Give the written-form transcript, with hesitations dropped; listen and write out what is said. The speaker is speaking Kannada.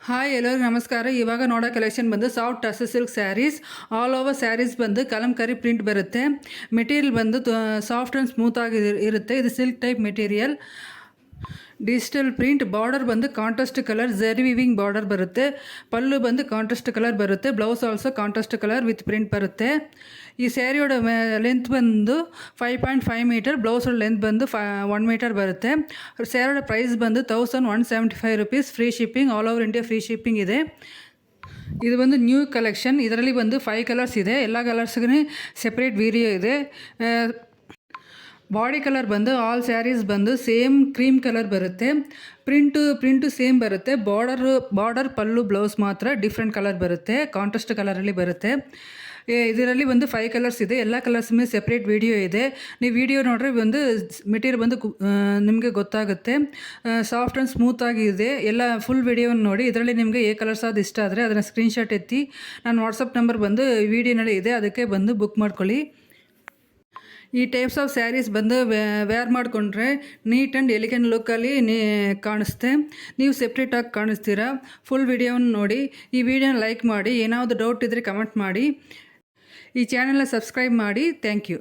ಹಾಯ್ ಎಲ್ಲರಿಗೂ ನಮಸ್ಕಾರ. ಇವಾಗ ನೋಡೋ ಕಲೆಕ್ಷನ್ ಬಂದು soft tussar silk sarees. All over sarees ಬಂದು ಕಲಂಕಾರಿ ಪ್ರಿಂಟ್ ಬರುತ್ತೆ. ಮೆಟೀರಿಯಲ್ ಬಂದು ಸಾಫ್ಟ್ ಆ್ಯಂಡ್ ಸ್ಮೂತ್ ಆಗಿ ಇರುತ್ತೆ. ಇದು silk type material. Digital print. Border ಬಂದು contrast colour zari weaving border ಬರುತ್ತೆ. ಪಲ್ಲು ಬಂದು ಕಾಂಟ್ರಾಸ್ಟ್ ಕಲರ್ ಬರುತ್ತೆ. Blouse also contrast colour with print ಬರುತ್ತೆ. ಈ ಸ್ಯಾರಿಯೋட ಲೆಂತ್ ಬಂದು 5.5 ಮೀಟರ್. ಬ್ಲೌಸೋட ಲೆಂತ್ ಬಂದು 1 ಮೀಟರ್ ಬರುತ್ತೆ. ಸ್ಯಾರಿಯೋட ಪ್ರೈಸ್ ಬಂದು 1175 rupees. Free shipping, all over India free shipping ಇದೆ. ಇದು ಒಂದು ನ್ಯೂ ಕಲೆಕ್ಷನ್. ಇದರಲ್ಲಿ ಬಂದು 5 ಕಲರ್ಸ್ ಇದೆ. ಎಲ್ಲ ಕಲರ್ಸ್ಗೂ ಸೆಪ್ರೇಟ್ ವಿಡಿಯೋ ಇದೆ. ಬಾಡಿ ಕಲರ್ ಬಂದು ಆಲ್ ಸ್ಯಾರೀಸ್ ಬಂದು ಸೇಮ್ ಕ್ರೀಮ್ ಕಲರ್ ಬರುತ್ತೆ. ಪ್ರಿಂಟು ಸೇಮ್ ಬರುತ್ತೆ. ಬಾರ್ಡರ್ ಪಲ್ಲು ಬ್ಲೌಸ್ ಮಾತ್ರ ಡಿಫ್ರೆಂಟ್ ಕಲರ್ ಬರುತ್ತೆ. ಕಾಂಟ್ರಾಸ್ಟ್ ಕಲರಲ್ಲಿ ಬರುತ್ತೆ. ಇದರಲ್ಲಿ ಒಂದು 5 ಕಲರ್ಸ್ ಇದೆ. ಎಲ್ಲ ಕಲರ್ಸ್ ಮೇಲೆ ಸೆಪ್ರೇಟ್ ವಿಡಿಯೋ ಇದೆ. ನೀವು ವಿಡಿಯೋ ನೋಡ್ರೆ ಒಂದು ಮೆಟೀರಿಯಲ್ ಬಂದು ನಿಮಗೆ ಗೊತ್ತಾಗುತ್ತೆ. ಸಾಫ್ಟ್ ಆ್ಯಂಡ್ ಸ್ಮೂತ್ ಆಗಿದೆ. ಎಲ್ಲ ಫುಲ್ ವಿಡಿಯೋವನ್ನು ನೋಡಿ. ಇದರಲ್ಲಿ ನಿಮಗೆ ಕಲರ್ಸ್ ಅದು ಇಷ್ಟ ಆದರೆ ಅದನ್ನು ಸ್ಕ್ರೀನ್ಶಾಟ್ ಎತ್ತಿ ನಾನು ವಾಟ್ಸಪ್ ನಂಬರ್ ಬಂದು ವಿಡಿಯೋನಲ್ಲಿ ಇದೆ, ಅದಕ್ಕೆ ಬಂದು ಬುಕ್ ಮಾಡ್ಕೊಳ್ಳಿ. ಈ ಟೈಪ್ಸ್ ಆಫ್ ಸ್ಯಾರೀಸ್ ಬಂದು ವೇರ್ ಮಾಡಿಕೊಂಡ್ರೆ ನೀಟ್ ಆ್ಯಂಡ್ ಎಲಿಗೆಂಟ್ ಲುಕ್ಕಲ್ಲಿ ಕಾಣಿಸುತ್ತೆ. ನೀವು ಸೆಪ್ರೇಟಾಗಿ ಕಾಣಿಸ್ತೀರಾ. ಫುಲ್ ವಿಡಿಯೋವನ್ನು ನೋಡಿ. ಈ ವಿಡಿಯೋನ ಲೈಕ್ ಮಾಡಿ. ಏನಾದರೂ ಡೌಟ್ ಇದ್ದರೆ ಕಮೆಂಟ್ ಮಾಡಿ. ಈ ಚಾನೆಲ್ನ ಸಬ್ಸ್ಕ್ರೈಬ್ ಮಾಡಿ. Thank you.